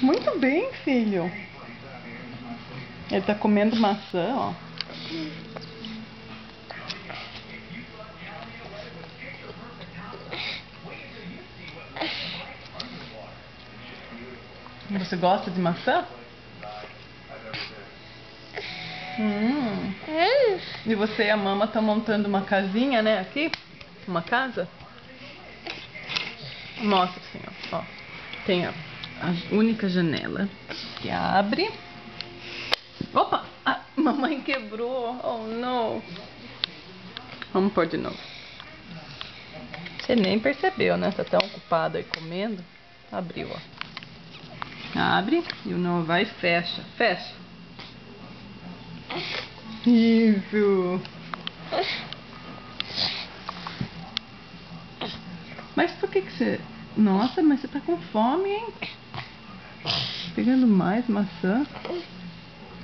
Muito bem, filho. Ele tá comendo maçã, ó. Você gosta de maçã? E você e a mama estão montando uma casinha, né? Aqui? Uma casa? Mostra assim, ó. Tem a única janela que abre. Opa! A mamãe quebrou. Oh, não. Vamos pôr de novo. Você nem percebeu, né? Tá tão ocupado aí comendo. Abriu, ó. Abre e o não vai e fecha. Fecha. Isso. Mas por que você... Nossa, mas você tá com fome, hein? Pegando mais maçã.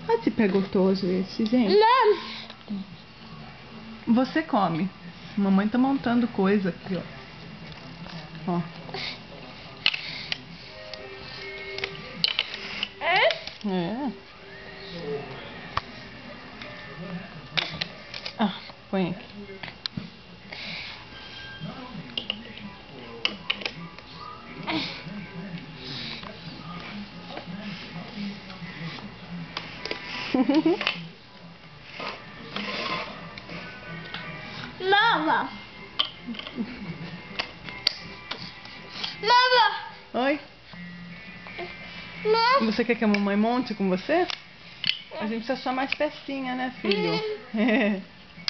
Olha se pé gostoso esse, gente. Não. Você come. Mamãe tá montando coisa aqui, ó. Ó. É. Ah, põe aqui. Mama. Mama. Oi? Não. Você quer que a mamãe monte com você? A gente precisa só mais pecinha, né, filho? É.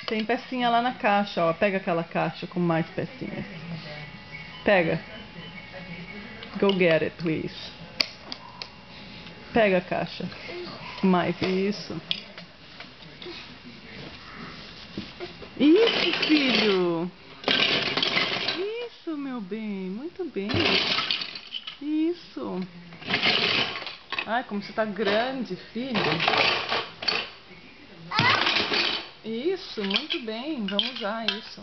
Tem pecinha lá na caixa, ó. Pega aquela caixa com mais pecinhas. Pega. Go get it, please. Pega a caixa. Mais isso. Isso, filho. Isso, meu bem. Muito bem. Isso. Ai, como você tá grande, filho. Isso, muito bem. Vamos usar isso.